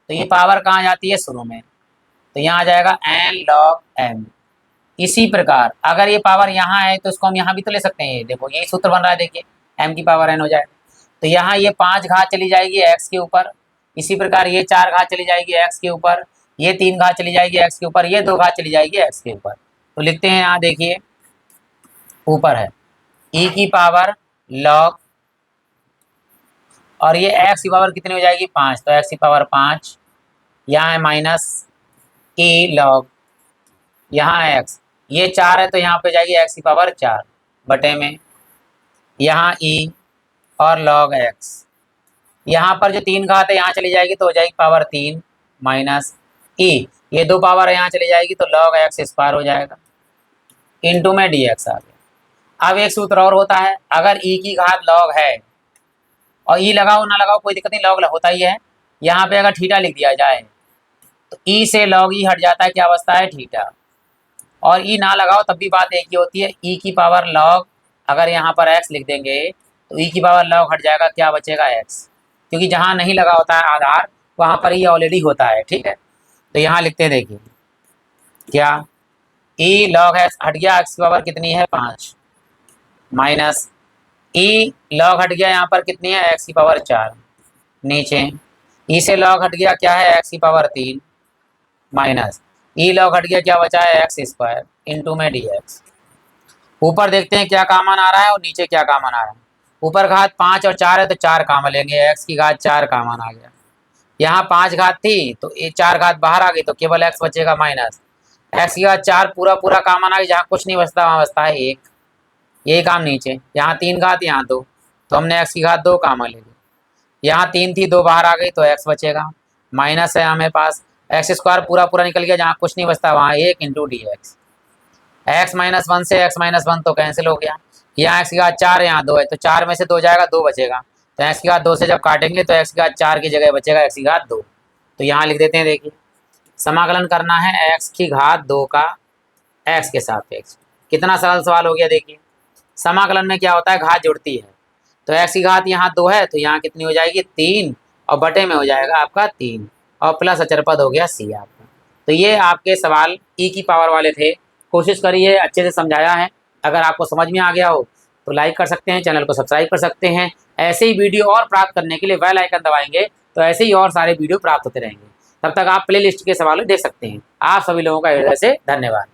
तो ये पावर कहाँ जाती है, शुरू में, तो यहाँ आ जाएगा n log m। इसी प्रकार अगर ये पावर यहाँ है तो इसको हम यहाँ भी तो ले सकते हैं। ये देखो यही सूत्र बन रहा है, देखिए m की पावर n हो जाएगा। तो यहाँ ये 5 घात चली जाएगी x के ऊपर, इसी प्रकार ये 4 घात चली जाएगी x के ऊपर, ये 3 घात चली जाएगी x के ऊपर, ये 2 घात चली जाएगी x के ऊपर। तो लिखते हैं यहाँ, देखिए ऊपर है e की पावर log, और ये x की पावर कितनी हो जाएगी, 5, तो x की पावर 5, यहाँ है माइनस e log, यहाँ है x, ये 4 है तो यहाँ पे जाएगी x की पावर 4 बटे में यहाँ e और log x, यहाँ पर जो 3 घात है यहाँ चली जाएगी तो हो जाएगी पावर 3 माइनस e, ये 2 पावर यहाँ चली जाएगी तो log x स्क्वायर हो जाएगा, इनटू में dx आ गया। अब एक सूत्र और होता है, अगर e की घात log है और e लगाओ ना लगाओ कोई दिक्कत नहीं, log होता ही है, यहाँ पे अगर थीटा लिख दिया जाए तो e से log e हट जाता है, क्या अवस्था है, थीटा, और e ना लगाओ तब भी बात एक ही होती है, e की पावर log, अगर यहाँ पर x लिख देंगे तो e की पावर log हट जाएगा, क्या बचेगा x, क्योंकि जहाँ नहीं लगा होता है आधार वहाँ पर e ऑलरेडी होता है, ठीक है। तो यहाँ लिखते हैं, देखिए क्या e log x हट गया, x की पावर कितनी है 5 माइनस e log हट गया, यहाँ पर कितनी है x की पावर 4, नीचे e से log हट गया, क्या है x की पावर 3 माइनस e log हट गया, क्या बचा है x स्क्वायर इंटू में dx। ऊपर देखते हैं क्या कॉमन आ रहा है और नीचे क्या कॉमन आ रहा है। ऊपर घात 5 और 4 है तो 4 कॉमन लेंगे, x की घात 4 कॉमन आ गया, यहाँ 5 घात थी तो ये 4 घात बाहर आ गई तो केवल x बचेगा माइनस x की घात 4 पूरा पूरा कॉमन आ गई, जहाँ कुछ नहीं बचता वहाँ बचता है 1, यही काम नीचे, यहाँ 3 घात यहाँ 2 तो हमने x की घात 2 कॉमन ले ली, यहाँ 3 थी 2 बाहर आ गई तो x बचेगा, माइनस है हमें पास x स्क्वायर पूरा पूरा निकल गया, जहाँ कुछ नहीं बचता वहाँ 1 into D x, x minus 1 से x माइनस 1 तो कैंसिल हो गया, यहाँ x की घात 4 यहाँ 2 है तो 4 में से 2 जाएगा 2 बचेगा, तो x की घात 2 से जब काटेंगे तो x की घात 4 की जगह बचेगा x की घात 2। तो यहाँ लिख देते हैं, देखिए समाकलन करना है x की घात 2 का x के सापेक्ष, कितना सरल सवाल हो गया। देखिए समाकलन में क्या होता है, घात जुड़ती है, तो x की घात यहाँ 2 है तो यहाँ कितनी हो जाएगी 3, और बटे में हो जाएगा आपका 3, और प्लस अचरपद हो गया c आपका। तो ये आपके सवाल e की पावर वाले थे, कोशिश करिए अच्छे से समझाया है, अगर आपको समझ में आ गया हो तो लाइक कर सकते हैं, चैनल को सब्सक्राइब कर सकते हैं। ऐसे ही वीडियो और प्राप्त करने के लिए बेल आइकन दबाएंगे तो ऐसे ही और सारे वीडियो प्राप्त होते रहेंगे। तब तक आप प्लेलिस्ट के सवाल देख सकते हैं। आप सभी लोगों का हृदय से धन्यवाद।